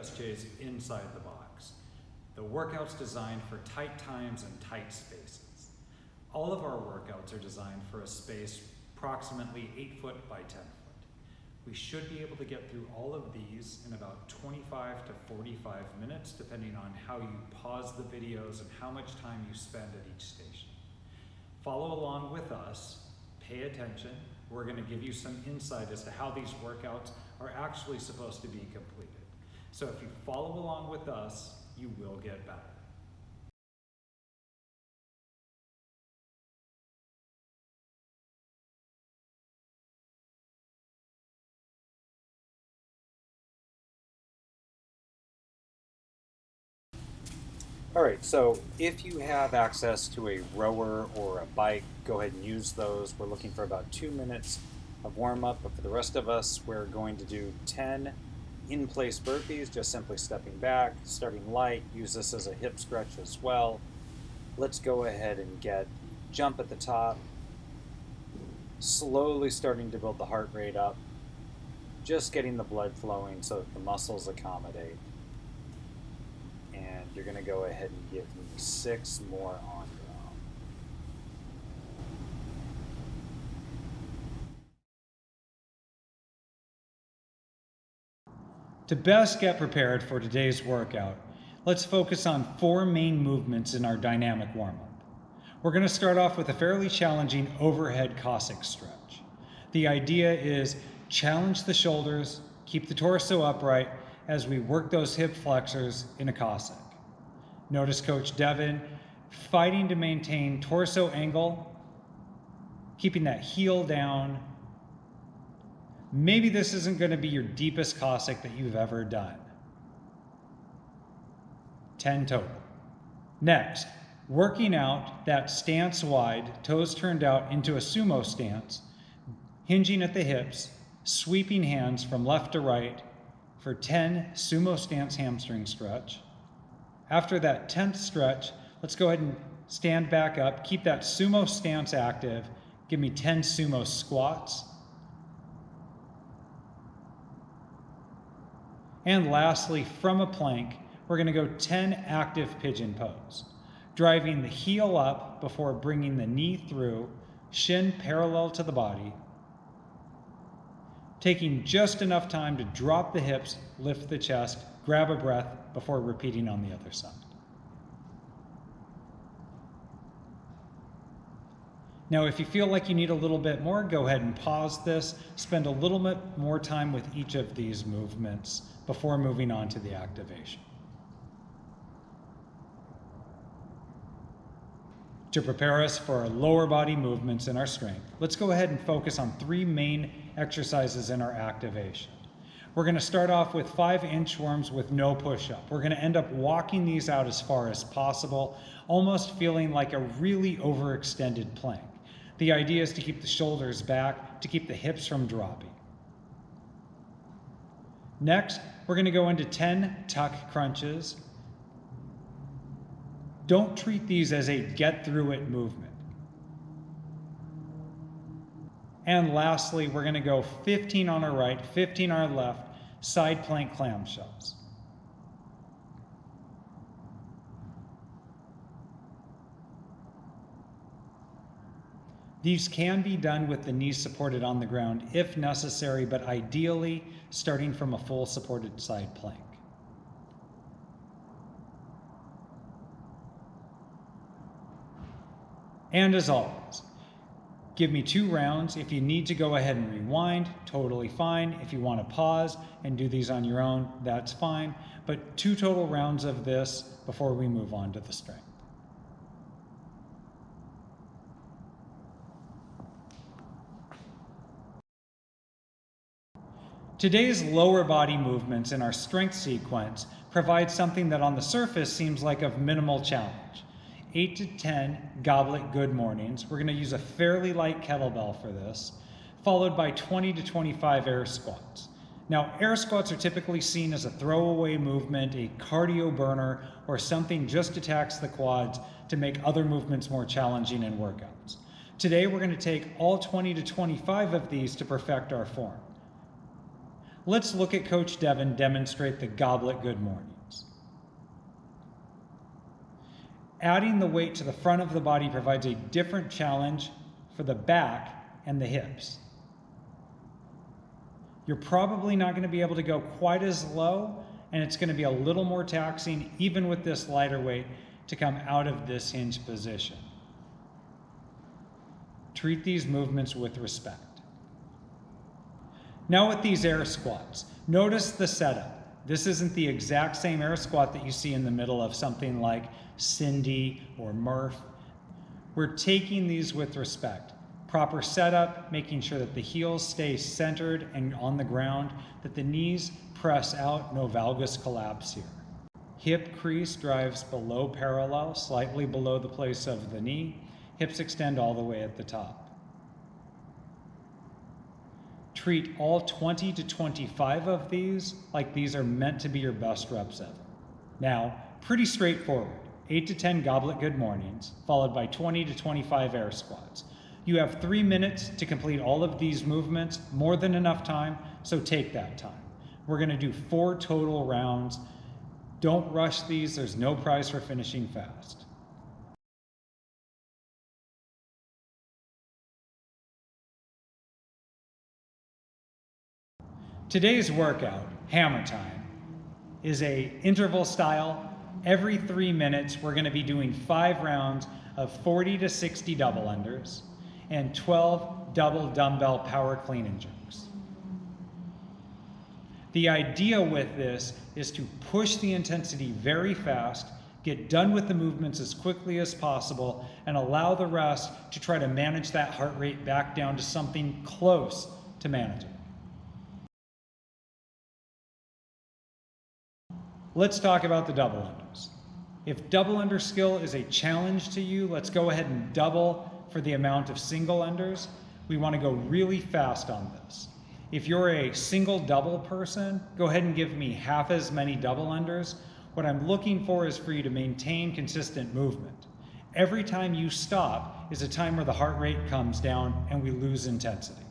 CFSJ's inside the box. The workout's designed for tight times and tight spaces. All of our workouts are designed for a space approximately 8 foot by 10 foot. We should be able to get through all of these in about 25 to 45 minutes, depending on how you pause the videos and how much time you spend at each station. Follow along with us, pay attention. We're going to give you some insight as to how these workouts are actually supposed to be completed. So if you follow along with us, you will get better. All right, so if you have access to a rower or a bike, go ahead and use those. We're looking for about 2 minutes of warm-up, but for the rest of us, we're going to do 10 in-place burpees, just simply stepping back, starting light. Use this as a hip stretch as well. Let's go ahead and get jump at the top, slowly starting to build the heart rate up, just getting the blood flowing so that the muscles accommodate. And you're going to go ahead and give me 6 more on your own. To best get prepared for today's workout, let's focus on 4 main movements in our dynamic warm-up. We're going to start off with a fairly challenging overhead Cossack stretch. The idea is challenge the shoulders, keep the torso upright as we work those hip flexors in a Cossack. Notice Coach Devin fighting to maintain torso angle, keeping that heel down. Maybe this isn't going to be your deepest Cossack that you've ever done. 10 total. Next, working out that stance wide, toes turned out into a sumo stance, hinging at the hips, sweeping hands from left to right for 10 sumo stance hamstring stretch. After that 10th stretch, let's go ahead and stand back up, keep that sumo stance active, give me 10 sumo squats. And lastly, from a plank, we're going to go 10 active pigeon pose, driving the heel up before bringing the knee through, shin parallel to the body, taking just enough time to drop the hips, lift the chest, grab a breath before repeating on the other side. Now, if you feel like you need a little bit more, go ahead and pause this, spend a little bit more time with each of these movements before moving on to the activation. To prepare us for our lower body movements and our strength, let's go ahead and focus on 3 main exercises in our activation. We're going to start off with 5 inchworms with no push-up. We're going to end up walking these out as far as possible, almost feeling like a really overextended plank. The idea is to keep the shoulders back, to keep the hips from dropping. Next, we're going to go into 10 tuck crunches. Don't treat these as a get through it movement. And lastly, we're going to go 15 on our right, 15 on our left, side plank clamshells. These can be done with the knees supported on the ground if necessary, but ideally starting from a full supported side plank. And as always, give me 2 rounds. If you need to go ahead and rewind, totally fine. If you want to pause and do these on your own, that's fine. But 2 total rounds of this before we move on to the strength. Today's lower body movements in our strength sequence provide something that on the surface seems like of minimal challenge. 8 to 10 goblet good mornings. We're going to use a fairly light kettlebell for this, followed by 20 to 25 air squats. Now, air squats are typically seen as a throwaway movement, a cardio burner, or something just to tax the quads to make other movements more challenging in workouts. Today, we're going to take all 20 to 25 of these to perfect our form. let's look at Coach Devin demonstrate the goblet good mornings. Adding the weight to the front of the body provides a different challenge for the back and the hips. You're probably not going to be able to go quite as low, and it's going to be a little more taxing, even with this lighter weight, to come out of this hinge position. Treat these movements with respect. Now with these air squats, notice the setup. This isn't the exact same air squat that you see in the middle of something like Cindy or Murph. We're taking these with respect. Proper setup, making sure that the heels stay centered and on the ground, that the knees press out, no valgus collapse here. Hip crease drives below parallel, slightly below the place of the knee. Hips extend all the way at the top. Treat all 20 to 25 of these like these are meant to be your best reps ever. Now, pretty straightforward. 8 to 10 goblet good mornings, followed by 20 to 25 air squats. You have 3 minutes to complete all of these movements, more than enough time, so take that time. We're gonna do 4 total rounds. Don't rush these, there's no prize for finishing fast. Today's workout, Hammer Time, is a interval style. Every 3 minutes, we're gonna be doing 5 rounds of 40 to 60 double unders and 12 double dumbbell power clean and jerks. The idea with this is to push the intensity very fast, get done with the movements as quickly as possible, and allow the rest to try to manage that heart rate back down to something close to manageable. Let's talk about the double unders. If double under skill is a challenge to you, let's go ahead and double for the amount of single unders. We want to go really fast on this. If you're a single double person, go ahead and give me half as many double unders. What I'm looking for is for you to maintain consistent movement. Every time you stop is a time where the heart rate comes down and we lose intensity.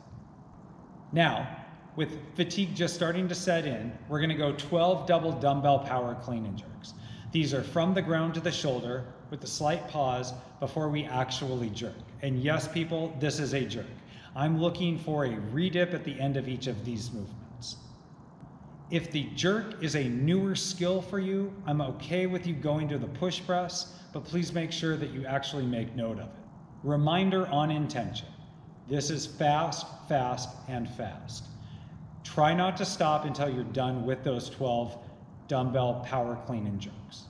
Now, with fatigue just starting to set in, we're gonna go 12 double dumbbell power clean and jerks. These are from the ground to the shoulder with a slight pause before we actually jerk. And yes, people, this is a jerk. I'm looking for a redip at the end of each of these movements. If the jerk is a newer skill for you, I'm okay with you going to the push press, but please make sure that you actually make note of it. Reminder on intention. This is fast, fast, and fast. Try not to stop until you're done with those 12 dumbbell power clean and jerks.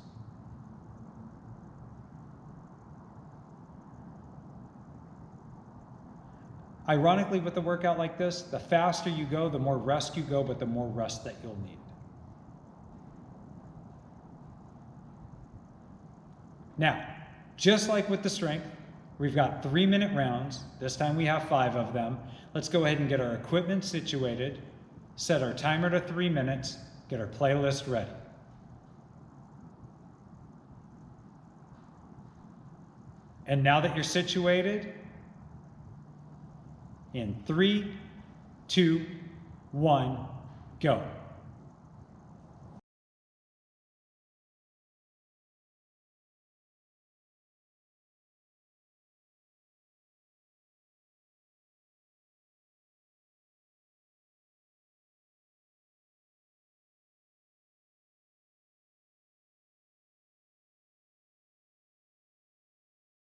Ironically, with a workout like this, the faster you go, the more rest you go, but the more rest that you'll need. Now, just like with the strength, we've got 3-minute rounds. This time we have 5 of them. Let's go ahead and get our equipment situated, set our timer to 3 minutes, get our playlist ready. And now that you're situated, in 3, 2, 1, go.